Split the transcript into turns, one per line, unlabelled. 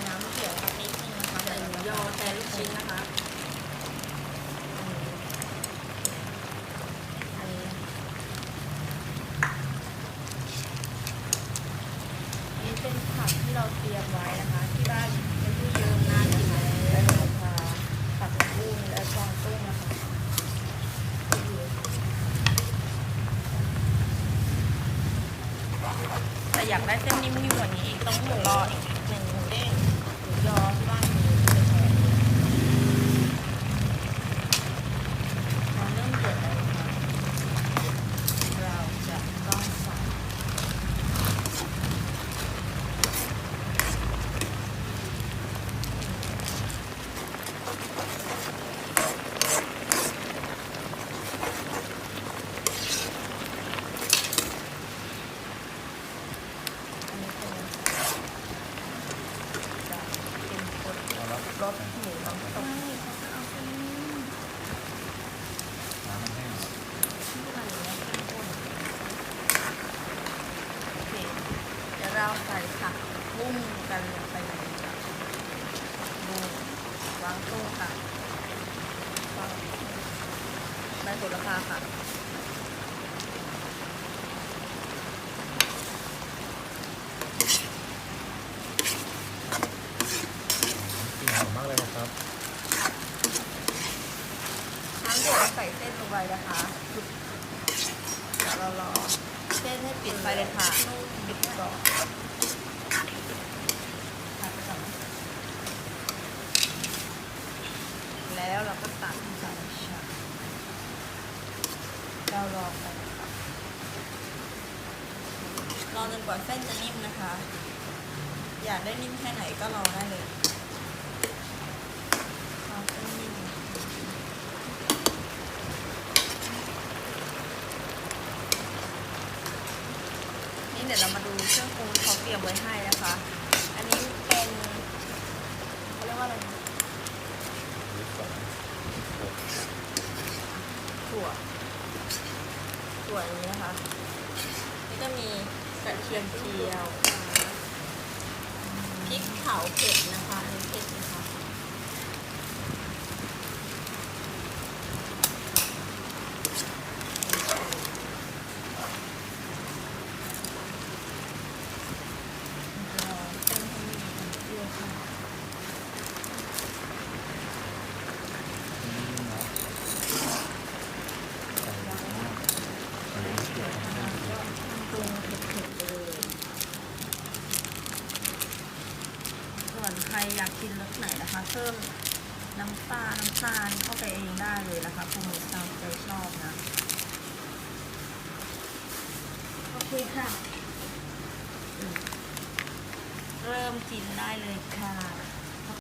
น้ำเขียวสักนิดนึงนะคะ
ใส่หมูยอแทนลูกชิ้นนะคะ
อันนี้เป็นผักที่เราเตรียมไว้นะคะ ที่บ้านเป็นที่เยอะมากนะคะแล้วเราพาผักบุ้งและกวางตุ้งนะคะแต่อยากได้เส้นนิ่มๆกว่านี้อีกต้องรออีกนิดนึงหมูเด้งหมูยอที่บ้านมีจะแพงเราเริ่มเดือดแล้วค่ะเราจะต้องใส่รสหมูน้ำตกโอเคเดี๋ยวเราใส่ผักบุ้งกันลงไปเลยค่ะบุ้งวางตุ้งค่ะใบโหระพาค่ะ
มากเลยนะครับ
น้ำเดือดใส่เส้นลงไปนะคะเดี๋ยวเรารอเส้นให้ปิดไฟเลยค่ะปิดก่อนแล้วเราก็ตักใส่ชามเรารอไปค่ะรอจนกว่าเส้นจะนิ่มนะคะ อยากได้นิ่มแค่ไหนก็รอได้เลยเอาเส้นนิ่มนี่เดี๋ยวเรามาดูเครื่องปรุงที่เขาเตรียมไว้ให้นะคะ อันนี้เป็นเขาเรียกว่าอะไรนะถั่วอย่างนี้นะคะ นี่จะมีกระเทียมเจียวพริกเผาเผ็ดนะคะอันนี้เผ็ดนะคะเส้นให้มีความเปรี้ยวค่ะปรุงเผ็ดๆเลยส่วนใครอยากกินรสไหนนะคะ เพิ่มน้ำตาลเข้าไปเองได้เลยนะคะปรุงตามใจชอบนะโอเคค่ะเริ่มกินได้เลยค่ะ